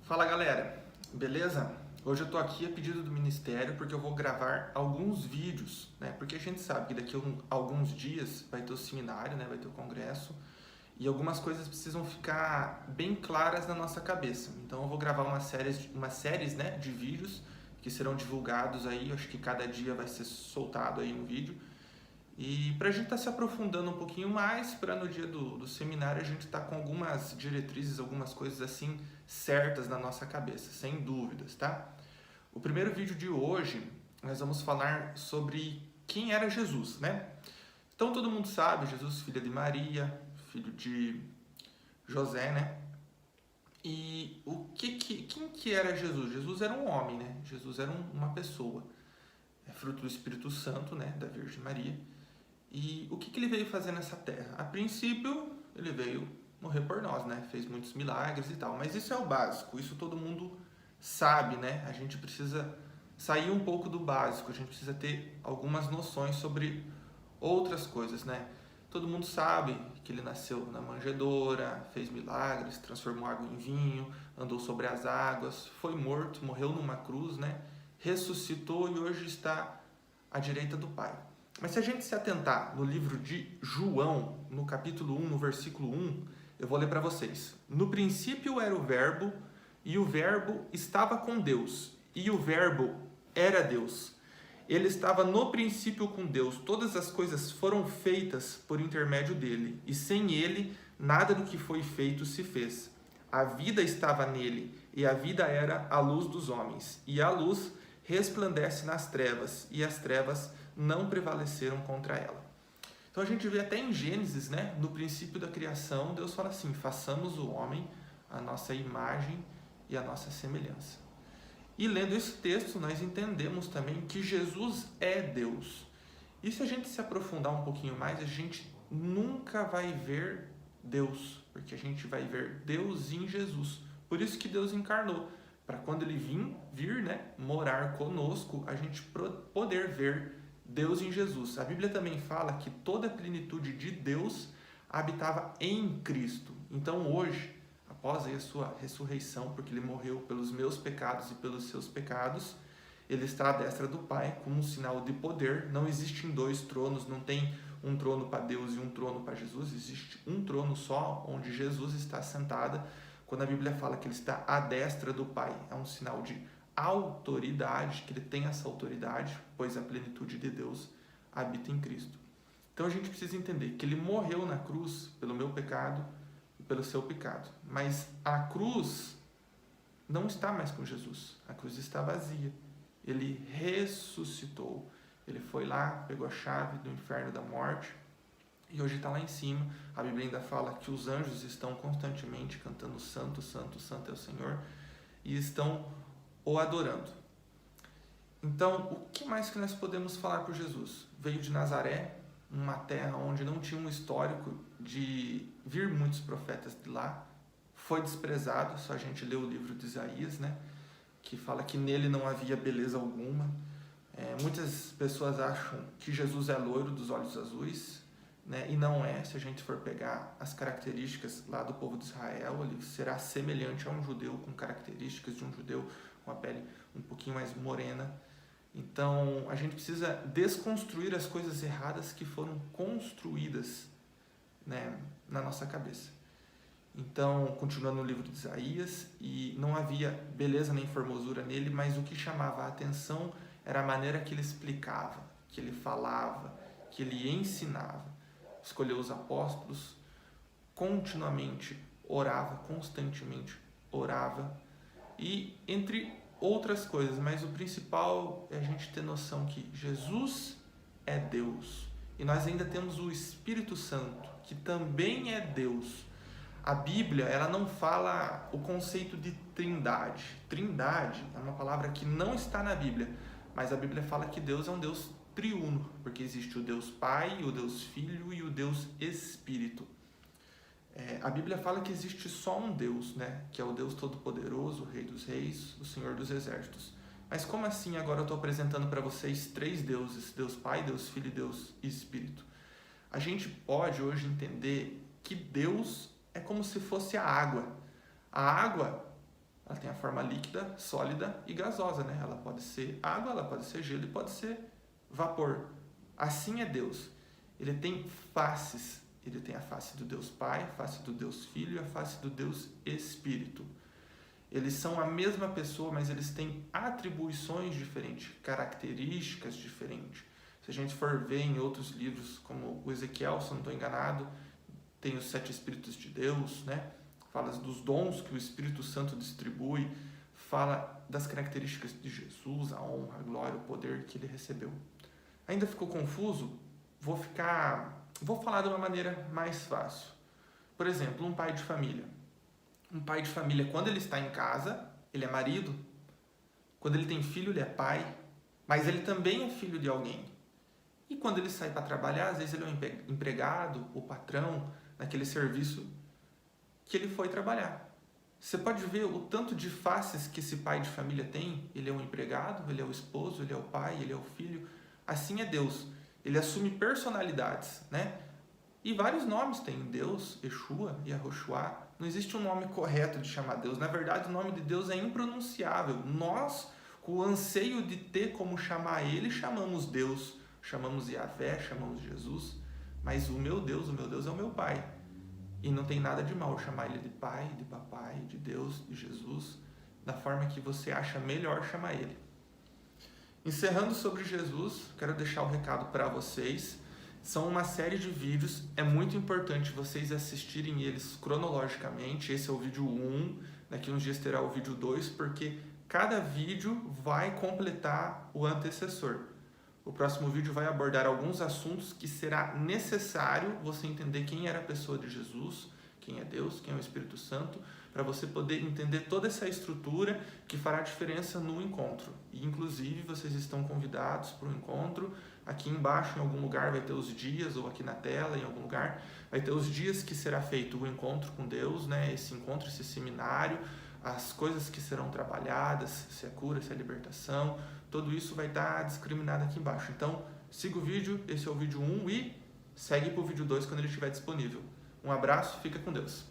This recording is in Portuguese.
Fala galera, beleza? Hoje eu tô aqui a pedido do Ministério porque eu vou gravar alguns vídeos, né? Porque a gente sabe que daqui a alguns dias vai ter o seminário, né? Vai ter o congresso e algumas coisas precisam ficar bem claras na nossa cabeça. Então eu vou gravar uma séries, né, de vídeos que serão divulgados aí. Eu acho que cada dia vai ser soltado aí um vídeo. E para a gente estar se aprofundando um pouquinho mais, para no dia do seminário a gente estar com algumas diretrizes, algumas coisas assim certas na nossa cabeça, sem dúvidas, tá? O primeiro vídeo de hoje nós vamos falar sobre quem era Jesus, né? Então todo mundo sabe, Jesus, filho de Maria, filho de José, né? E quem que era Jesus? Jesus era um homem, né? Jesus era uma pessoa, é fruto do Espírito Santo, né? Da Virgem Maria. E o que ele veio fazer nessa terra? A princípio, ele veio morrer por nós, né? Fez muitos milagres e tal. Mas isso é o básico, isso todo mundo sabe, né? A gente precisa sair um pouco do básico, a gente precisa ter algumas noções sobre outras coisas, né? Todo mundo sabe que ele nasceu na manjedoura, fez milagres, transformou água em vinho, andou sobre as águas, foi morto, morreu numa cruz, né? Ressuscitou e hoje está à direita do Pai. Mas se a gente se atentar no livro de João, no capítulo 1, no versículo 1, eu vou ler para vocês. No princípio era o Verbo, e o Verbo estava com Deus, e o Verbo era Deus. Ele estava no princípio com Deus. Todas as coisas foram feitas por intermédio dele, e sem ele, nada do que foi feito se fez. A vida estava nele, e a vida era a luz dos homens. E a luz resplandece nas trevas, e as trevas não prevaleceram contra ela. Então a gente vê até em Gênesis, né, no princípio da criação, Deus fala assim: façamos o homem a nossa imagem e a nossa semelhança. E lendo esse texto, nós entendemos também que Jesus é Deus. E se a gente se aprofundar um pouquinho mais, a gente nunca vai ver Deus, porque a gente vai ver Deus em Jesus. Por isso que Deus encarnou, para quando ele vir, né, morar conosco, a gente poder ver Deus em Jesus. A Bíblia também fala que toda a plenitude de Deus habitava em Cristo. Então hoje, após a sua ressurreição, porque ele morreu pelos meus pecados e pelos seus pecados, ele está à destra do Pai como um sinal de poder. Não existem dois tronos, não tem um trono para Deus e um trono para Jesus, existe um trono só, onde Jesus está sentado. Quando a Bíblia fala que ele está à destra do Pai, é um sinal de autoridade, que ele tem essa autoridade, pois a plenitude de Deus habita em Cristo. Então a gente precisa entender que ele morreu na cruz pelo meu pecado e pelo seu pecado. Mas a cruz não está mais com Jesus. A cruz está vazia. Ele ressuscitou. Ele foi lá, pegou a chave do inferno e da morte e hoje está lá em cima. A Bíblia ainda fala que os anjos estão constantemente cantando Santo, Santo, Santo é o Senhor e estão o adorando. Então, o que mais que nós podemos falar por Jesus? Veio de Nazaré, uma terra onde não tinha um histórico de vir muitos profetas de lá. Foi desprezado, só a gente lê o livro de Isaías, né? Que fala que nele não havia beleza alguma. Muitas pessoas acham que Jesus é loiro dos olhos azuis, né? E não é. Se a gente for pegar as características lá do povo de Israel, ele será semelhante a um judeu, com características de um judeu, com a pele um pouquinho mais morena. Então a gente precisa desconstruir as coisas erradas que foram construídas, né, na nossa cabeça. Então, continuando no livro de Isaías, e não havia beleza nem formosura nele, mas o que chamava a atenção era a maneira que ele explicava, que ele falava, que ele ensinava. Escolheu os apóstolos, continuamente orava, constantemente orava, e entre outras coisas, mas o principal é a gente ter noção que Jesus é Deus, e nós ainda temos o Espírito Santo, que também é Deus. A Bíblia, ela não fala o conceito de trindade. Trindade é uma palavra que não está na Bíblia, mas a Bíblia fala que Deus é um Deus triuno, porque existe o Deus Pai, o Deus Filho e o Deus Espírito. A Bíblia fala que existe só um Deus, né? Que é o Deus Todo-Poderoso, o Rei dos Reis, o Senhor dos Exércitos. Mas como assim agora eu estou apresentando para vocês três deuses, Deus Pai, Deus Filho e Deus Espírito? A gente pode hoje entender que Deus é como se fosse a água. A água Ela tem a forma líquida, sólida e gasosa, né? Ela pode ser água, ela pode ser gelo e pode ser vapor. Assim é Deus. Ele tem faces. Ele tem a face do Deus Pai, a face do Deus Filho e a face do Deus Espírito. Eles são a mesma pessoa, mas eles têm atribuições diferentes, características diferentes. Se a gente for ver em outros livros, como o Ezequiel, se eu não estou enganado, tem os 7 Espíritos de Deus, né? Fala dos dons que o Espírito Santo distribui, fala das características de Jesus, a honra, a glória, o poder que ele recebeu. Ainda ficou confuso? Vou falar de uma maneira mais fácil. Por exemplo, um pai de família. Um pai de família, quando ele está em casa, ele é marido. Quando ele tem filho, ele é pai. Mas ele também é filho de alguém. E quando ele sai para trabalhar, às vezes ele é um empregado, o patrão, naquele serviço que ele foi trabalhar. Você pode ver o tanto de faces que esse pai de família tem. Ele é um empregado, ele é o esposo, ele é o pai, ele é o filho. Assim é Deus. Ele assume personalidades, né? E vários nomes tem. Deus, Yeshua, Yahushua. Não existe um nome correto de chamar Deus. Na verdade, o nome de Deus é impronunciável. Nós, com o anseio de ter como chamar Ele, chamamos Deus. Chamamos Yahvé, chamamos Jesus. Mas o meu Deus é o meu Pai. E não tem nada de mal chamar Ele de Pai, de Papai, de Deus, de Jesus, da forma que você acha melhor chamar Ele. Encerrando sobre Jesus, quero deixar o recado para vocês. São uma série de vídeos, é muito importante vocês assistirem eles cronologicamente. Esse é o vídeo 1, daqui uns dias terá o vídeo 2, porque cada vídeo vai completar o antecessor. O próximo vídeo vai abordar alguns assuntos que será necessário você entender quem era a pessoa de Jesus, quem é Deus, quem é o Espírito Santo, para você poder entender toda essa estrutura que fará diferença no encontro. E, inclusive, vocês estão convidados para o encontro. Aqui embaixo, em algum lugar, vai ter os dias, ou aqui na tela, em algum lugar, vai ter os dias que será feito o encontro com Deus, né? Esse encontro, esse seminário, as coisas que serão trabalhadas, se é cura, se é libertação, tudo isso vai estar discriminado aqui embaixo. Então, siga o vídeo, esse é o vídeo 1 e segue para o vídeo 2 quando ele estiver disponível. Um abraço, fica com Deus.